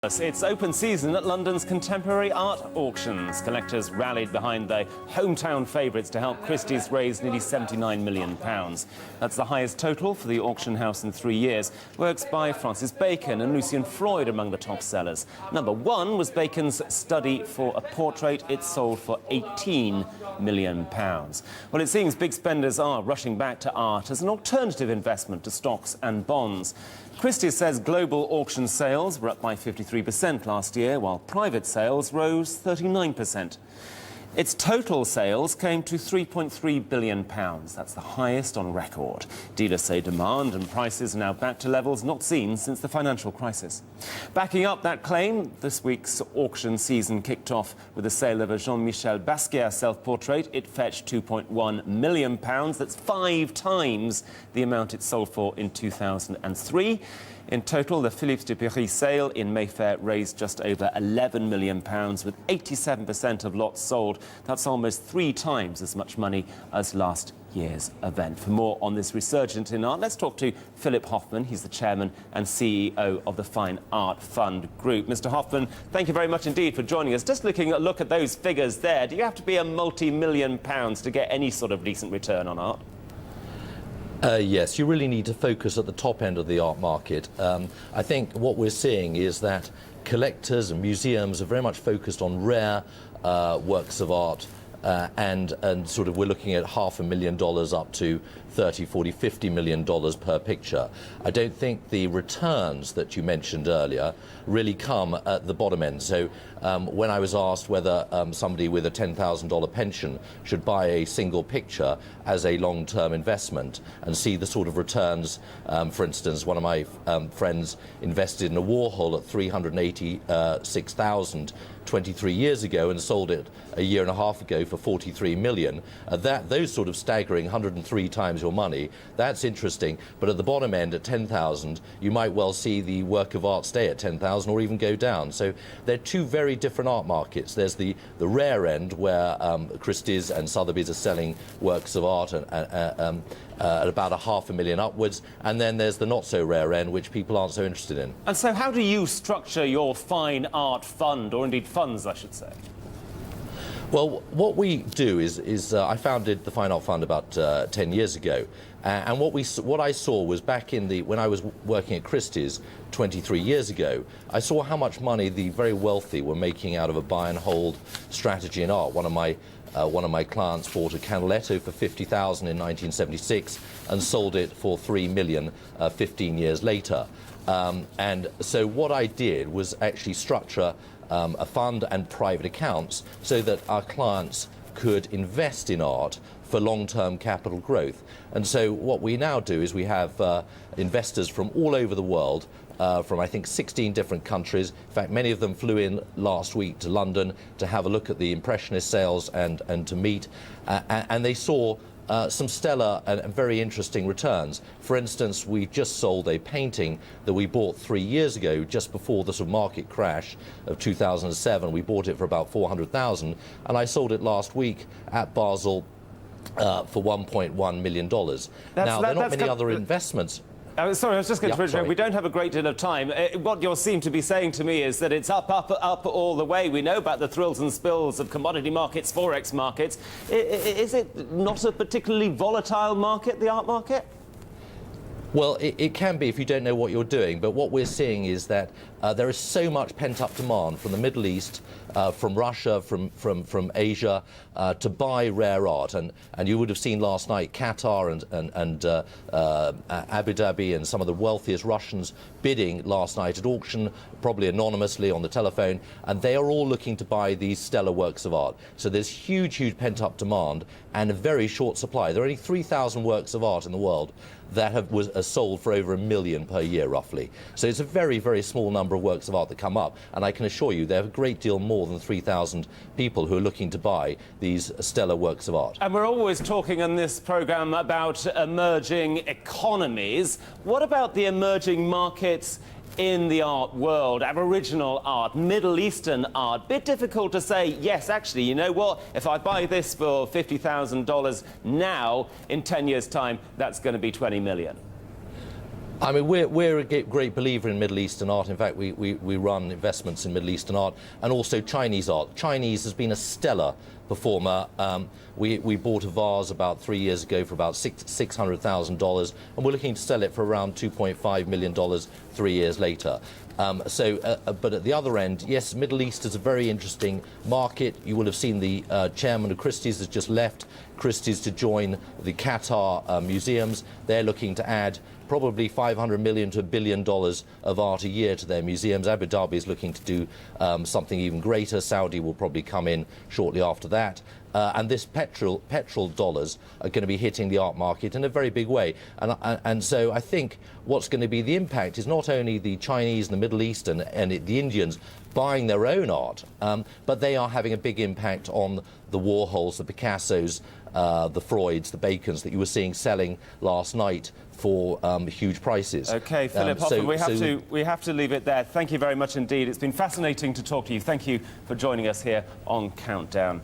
It's open season at London's contemporary art auctions. Collectors rallied behind their hometown favourites to help Christie's raise nearly £79 million. That's the highest total for the auction house in 3 years. Works by Francis Bacon and Lucian Freud among the top sellers. Number one was Bacon's study for a portrait. It sold for £18 million. Well, it seems big spenders are rushing back to art as an alternative investment to stocks and bonds. Christie's says global auction sales were up by 53% last year, while private sales rose 39%. Its total sales came to £3.3 billion. That's the highest on record. Dealers say demand and prices are now back to levels not seen since the financial crisis. Backing up that claim, this week's auction season kicked off with the sale of a Jean-Michel Basquiat self-portrait. It fetched £2.1 million. That's 5 times the amount it sold for in 2003. In total, the Philippe de Paris sale in Mayfair raised just over £11 million, with 87% of lots sold. That's almost 3 times as much money as last year's event. For more on this resurgence in art, let's talk to Philip Hoffman. He's the chairman and CEO of the Fine Art Fund Group. Mr. Hoffman, thank you very much indeed for joining us. Just looking at look at those figures there, do you have to be a multi-million pounds to get any sort of decent return on art? Yes, you really need to focus at the top end of the art market. I think what we're seeing is that collectors and museums are very much focused on rare works of art, and sort of we're looking at $500,000 up to $30, $40, $50 million per picture. I don't think the returns that you mentioned earlier really come at the bottom end. So when I was asked whether somebody with a $10,000 pension should buy a single picture as a long-term investment and see the sort of returns, for instance, one of my friends invested in a Warhol at $386,000 23 years ago and sold it a year and a half ago for 43 million. Those sort of staggering 103 times your money, that's interesting. But at the bottom end, at 10,000, you might well see the work of art stay at 10,000 or even go down. So they're two very different art markets. There's the rare end where Christie's and Sotheby's are selling works of art at about $500,000 upwards, and then there's the not so rare end, which people aren't so interested in. And so how do you structure your fine art fund, or indeed funds, I should say? Well, what we do is I founded the Fine Art Fund about 10 years ago, and what I saw was back in when I was working at Christie's 23 years ago, I saw how much money the very wealthy were making out of a buy and hold strategy in art. One of my clients bought a Canaletto for $50,000 in 1976 and sold it for $3 million 15 years later. And so what I did was actually structure a fund and private accounts so that our clients could invest in art for long-term capital growth. And so what we now do is we have investors from all over the world, from I think 16 different countries. In fact, many of them flew in last week to London to have a look at the Impressionist sales and to meet, and they saw some stellar and very interesting returns. For instance, we just sold a painting that we bought 3 years ago, just before the sort of market crash of 2007. We bought it for about $400,000, and I sold it last week at Basel for $1.1 million. Now, there are not many other investments. Sorry, I was just going to interrupt. We don't have a great deal of time. What you seem to be saying to me is that it's up all the way. We know about the thrills and spills of commodity markets, forex markets. Is it not a particularly volatile market, the art market? Well, it can be if you don't know what you're doing, but what we're seeing is that there is so much pent-up demand from the Middle East, from Russia, from Asia, to buy rare art. And you would have seen last night Qatar and Abu Dhabi and some of the wealthiest Russians bidding last night at auction, probably anonymously on the telephone, and they are all looking to buy these stellar works of art. So there's huge pent-up demand and a very short supply. There are only 3,000 works of art in the world that are sold for over $1 million per year, roughly. So it's a very, very small number of works of art that come up, and I can assure you there are a great deal more than 3,000 people who are looking to buy these stellar works of art. And we're always talking in this programme about emerging economies. What about the emerging markets in the art world, Aboriginal art, Middle Eastern art? Bit difficult to say, yes, actually, you know what, if I buy this for $50,000 now, in 10 years' time, that's going to be 20 million. I mean, we're a great believer in Middle Eastern art. In fact, we run investments in Middle Eastern art and also Chinese art. Chinese has been a stellar performer. We bought a vase about 3 years ago for about $600,000, and we're looking to sell it for around $2.5 million 3 years later. But at the other end, yes, Middle East is a very interesting market. You will have seen the chairman of Christie's has just left Christie's to join the Qatar museums. They're looking to add probably $500 million to $1 billion of art a year to their museums. Abu Dhabi is looking to do something even greater. Saudi will probably come in shortly after that. And this petrol dollars are going to be hitting the art market in a very big way. And so I think what's going to be the impact is not only the Chinese and the Middle East and the Indians buying their own art, but they are having a big impact on the Warhols, the Picassos, the Freuds, the Bacons that you were seeing selling last night for huge prices. OK, Philip Hoffman, we have to leave it there. Thank you very much indeed. It's been fascinating to talk to you. Thank you for joining us here on Countdown.